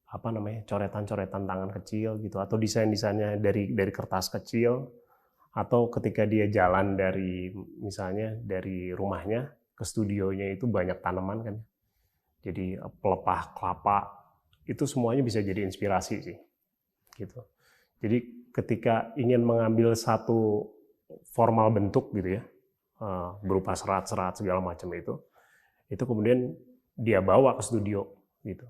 apa namanya, coretan-coretan tangan kecil gitu, atau desain-desainnya dari kertas kecil, atau ketika dia jalan dari misalnya dari rumahnya ke studionya itu banyak tanaman kan, jadi pelepah kelapa itu semuanya bisa jadi inspirasi sih gitu. Jadi ketika ingin mengambil satu formal bentuk gitu ya, berupa serat-serat segala macam itu kemudian dia bawa ke studio gitu.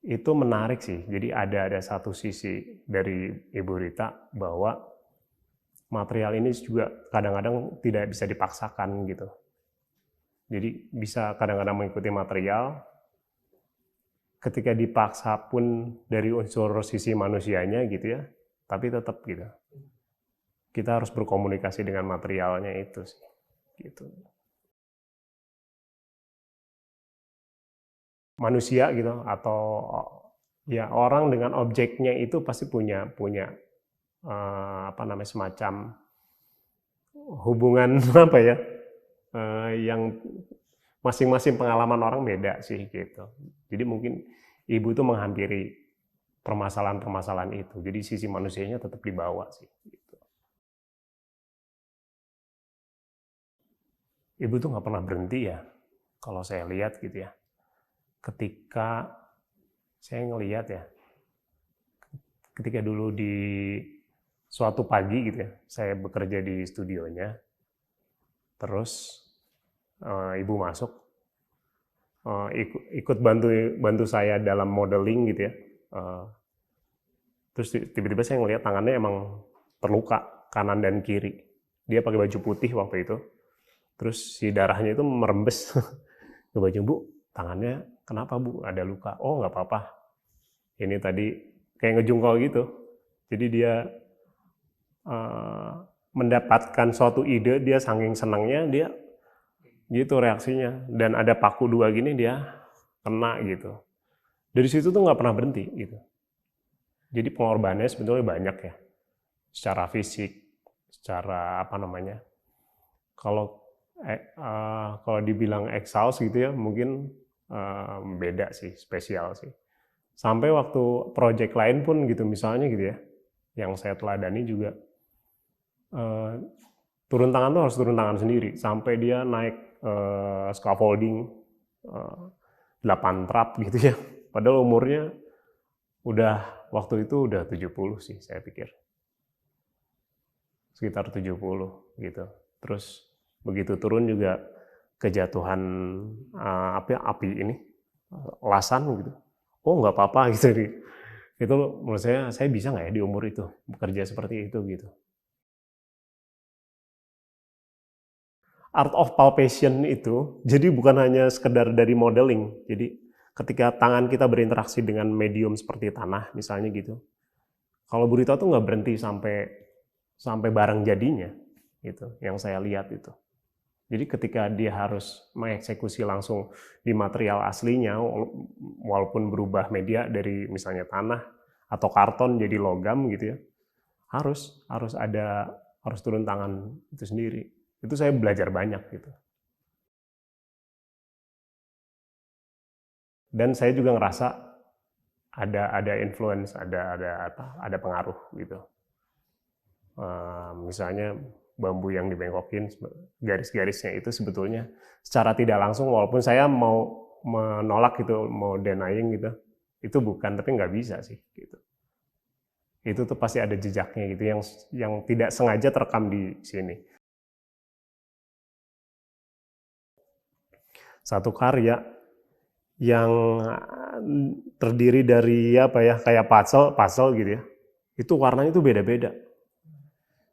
Itu menarik sih. Jadi ada satu sisi dari Ibu Rita bahwa material ini juga kadang-kadang tidak bisa dipaksakan gitu. Jadi bisa kadang-kadang mengikuti material, ketika dipaksa pun dari unsur sisi manusianya gitu ya, tapi tetap gitu. Kita harus berkomunikasi dengan materialnya itu sih. Gitu. Manusia gitu atau ya orang dengan objeknya itu pasti punya apa namanya semacam hubungan apa ya yang masing-masing pengalaman orang beda sih gitu. Jadi mungkin ibu itu menghampiri permasalahan-permasalahan itu. Jadi sisi manusianya tetap dibawa sih. Gitu. Ibu tuh nggak pernah berhenti ya. Kalau saya lihat gitu ya. Ketika saya ngelihat ya, ketika dulu di suatu pagi gitu ya, saya bekerja di studionya, terus ibu masuk, ikut bantu saya dalam modeling gitu ya. Terus tiba-tiba saya ngelihat tangannya emang terluka kanan dan kiri. Dia pakai baju putih waktu itu. Terus si darahnya itu merembes ke baju. Bu, tangannya kenapa Bu? Ada luka? Oh nggak apa-apa. Ini tadi kayak ngejungkol gitu. Jadi dia mendapatkan suatu ide, dia saking senangnya dia gitu reaksinya. Dan ada paku dua gini dia kena gitu. Dari situ tuh nggak pernah berhenti gitu. Jadi pengorbanannya sebetulnya banyak ya, secara fisik, secara apa namanya. Kalau kalau dibilang exhaust gitu ya, mungkin beda sih, spesial sih. Sampai waktu project lain pun gitu, misalnya gitu ya, yang saya teladani juga turun tangan tuh harus turun tangan sendiri, sampai dia naik scaffolding 8 trap gitu ya. Padahal umurnya udah waktu itu udah 70 sih saya pikir. Sekitar 70 gitu. Terus begitu turun juga kejatuhan api ini lasan gitu. Oh nggak apa-apa gitu. Itu menurut saya bisa nggak ya di umur itu bekerja seperti itu gitu. Art of palpation itu jadi bukan hanya sekedar dari modeling. Jadi ketika tangan kita berinteraksi dengan medium seperti tanah misalnya gitu. Kalau Burito tuh nggak berhenti sampai barang jadinya gitu, yang saya lihat itu. Jadi ketika dia harus mengeksekusi langsung di material aslinya, walaupun berubah media dari misalnya tanah atau karton jadi logam gitu ya, harus turun tangan itu sendiri. Itu saya belajar banyak gitu. Dan saya juga ngerasa ada influence, ada pengaruh gitu. Misalnya bambu yang dibengkokin, garis-garisnya itu sebetulnya secara tidak langsung, walaupun saya mau menolak gitu, mau denying gitu, itu bukan, tapi nggak bisa sih gitu. Itu tuh pasti ada jejaknya gitu yang tidak sengaja terekam di sini. Satu karya yang terdiri dari apa ya, kayak puzzle gitu ya, itu warnanya itu beda-beda.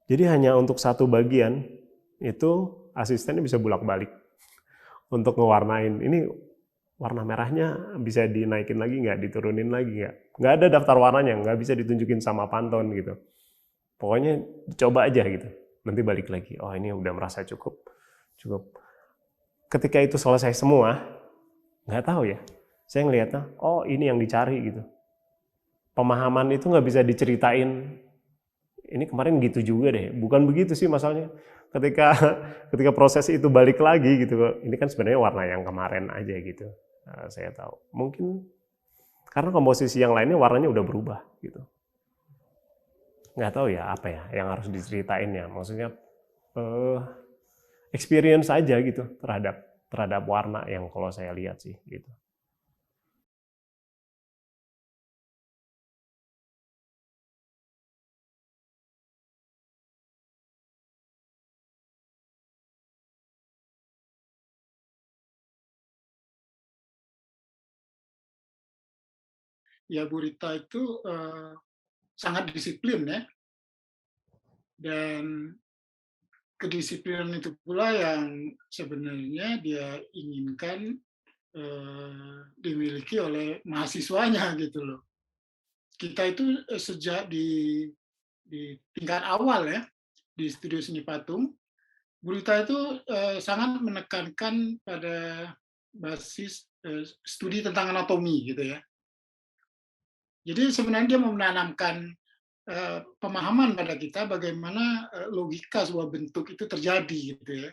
Jadi hanya untuk satu bagian itu asistennya bisa bolak-balik untuk ngewarnain. Ini warna merahnya bisa dinaikin lagi nggak, diturunin lagi nggak. Nggak ada daftar warnanya, nggak bisa ditunjukin sama Pantone gitu. Pokoknya coba aja gitu. Nanti balik lagi. Oh ini udah merasa cukup. Ketika itu selesai semua, nggak tahu ya. Saya ngeliatnya, oh ini yang dicari gitu. Pemahaman itu nggak bisa diceritain. Ini kemarin gitu juga deh. Bukan begitu sih masalahnya. Ketika proses itu balik lagi gitu, ini kan sebenarnya warna yang kemarin aja gitu. Saya tahu. Mungkin Karena komposisi yang lainnya warnanya udah berubah gitu. Nggak tahu ya apa ya yang harus diceritain ya. Maksudnya experience aja gitu terhadap warna yang kalau saya lihat sih gitu. Ya, Bu Rita itu sangat disiplin ya, dan kedisiplinan itu pula yang sebenarnya dia inginkan dimiliki oleh mahasiswanya gitu loh. Kita itu sejak di tingkat awal ya, di Studio Seni Patung, Bu Rita itu sangat menekankan pada basis studi tentang anatomi gitu ya. Jadi sebenarnya dia mau menanamkan pemahaman pada kita bagaimana logika sebuah bentuk itu terjadi gitu ya.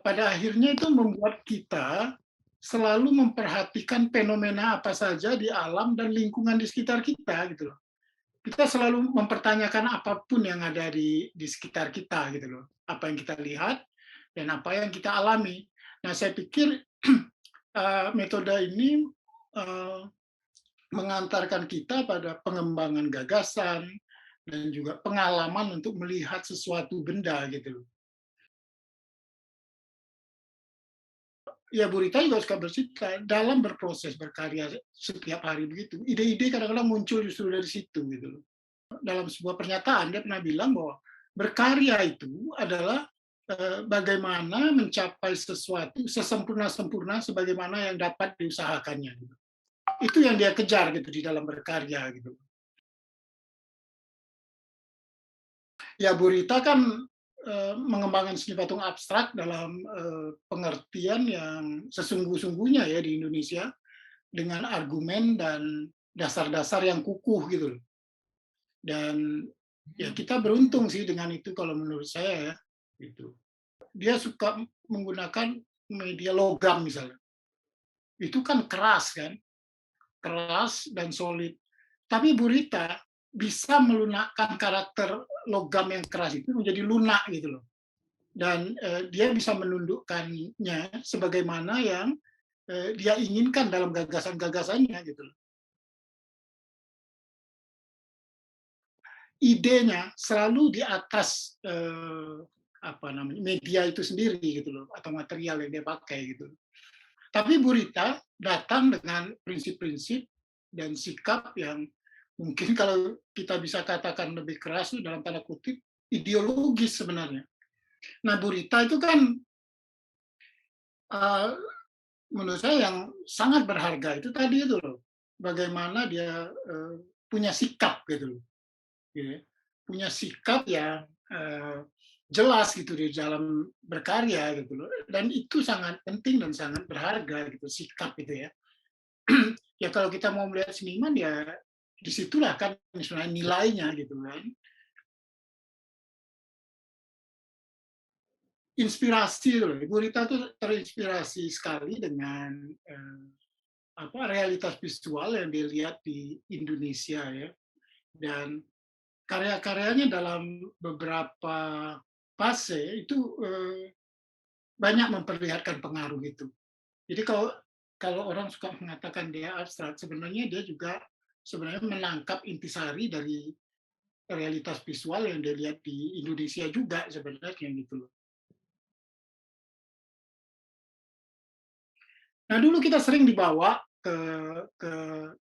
Pada akhirnya itu membuat kita selalu memperhatikan fenomena apa saja di alam dan lingkungan di sekitar kita gitu loh. Kita selalu mempertanyakan apapun yang ada di sekitar kita gitu loh. Apa yang kita lihat dan apa yang kita alami. Nah, saya pikir metode ini uh, mengantarkan kita pada pengembangan gagasan dan juga pengalaman untuk melihat sesuatu benda gitu. Ya, Bu Rita juga suka bercerita dalam berproses berkarya setiap hari begitu. Ide-ide kadang-kadang muncul justru dari situ gitu. Dalam sebuah pernyataan dia pernah bilang bahwa berkarya itu adalah bagaimana mencapai sesuatu sesempurna-sempurna sebagaimana yang dapat diusahakannya. Gitu. Itu yang dia kejar gitu di dalam berkarya gitu. Ya, Bu Rita kan mengembangkan seni patung abstrak dalam pengertian yang sesungguh-sungguhnya ya di Indonesia dengan argumen dan dasar-dasar yang kukuh gitu loh. Dan ya kita beruntung sih dengan itu kalau menurut saya ya gitu. Dia suka menggunakan media logam misalnya. Itu kan keras kan, keras dan solid. Tapi Bu Rita bisa melunakkan karakter logam yang keras itu menjadi lunak gitu loh. Dan dia bisa menundukkannya sebagaimana yang dia inginkan dalam gagasan-gagasannya gitu loh. Idenya selalu di atas apa namanya media itu sendiri gitu loh atau material yang dia pakai gitu. Tapi Bu Rita datang dengan prinsip-prinsip dan sikap yang mungkin kalau kita bisa katakan lebih keras dalam tanda kutip ideologis sebenarnya. Nah, Bu Rita itu kan uh, menurut saya yang sangat berharga itu tadi itu loh, bagaimana dia punya sikap gitu loh, gitu. Punya sikap yang jelas gitu di dalam berkarya gitu loh, dan itu sangat penting dan sangat berharga gitu sikap itu ya. Ya kalau kita mau melihat seniman ya disitulah kan misalnya nilainya gitu kan. Inspirasi loh, Ibu Rita tuh terinspirasi sekali dengan apa realitas visual yang dilihat di Indonesia ya, dan karya-karyanya dalam beberapa fase itu banyak memperlihatkan pengaruh itu. Jadi kalau kalau orang suka mengatakan dia abstrak, sebenarnya dia juga sebenarnya menangkap intisari dari realitas visual yang dia lihat di Indonesia juga sebenarnya gitu loh. Nah dulu kita sering dibawa ke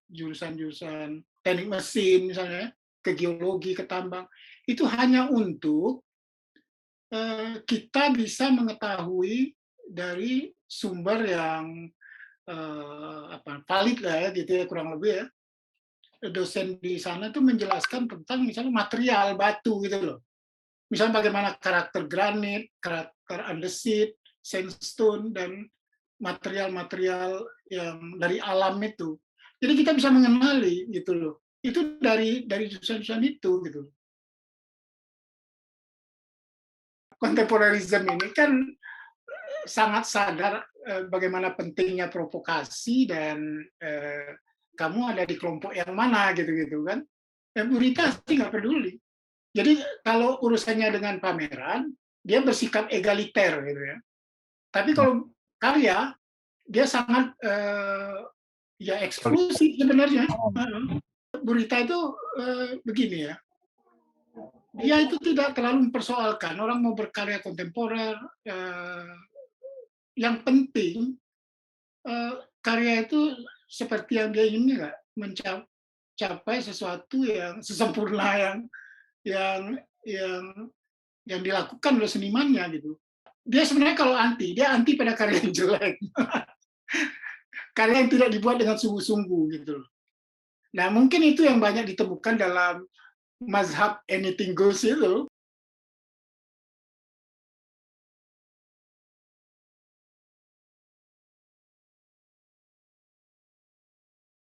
jurusan-jurusan teknik mesin misalnya, ke geologi, ke tambang, itu hanya untuk kita bisa mengetahui dari sumber yang apa valid lah ya gitu ya kurang lebih ya. Dosen di sana itu menjelaskan tentang misalnya material batu gitu loh. Misalnya bagaimana karakter granit, karakter andesit, sandstone dan material-material yang dari alam itu. Jadi kita bisa mengenali gitu loh. Itu dari jurusan-jurusan itu gitu. Kontemporerisme ini kan sangat sadar bagaimana pentingnya provokasi dan kamu ada di kelompok yang mana gitu-gitu kan. Bu Rita sih nggak peduli. Jadi kalau urusannya dengan pameran, dia bersikap egaliter gitu ya. Tapi kalau karya, dia sangat ya eksklusif sebenarnya. Bu Rita itu begini ya, dia itu tidak terlalu mempersoalkan orang mau berkarya kontemporer. Yang penting karya itu seperti yang dia ingin nggak mencapai sesuatu yang sesempurna yang yang yang dilakukan oleh senimannya gitu. Dia sebenarnya kalau dia anti pada karya yang jelek, karya yang tidak dibuat dengan sungguh-sungguh gitu. Nah mungkin itu yang banyak ditemukan dalam mazhab anything goes itu.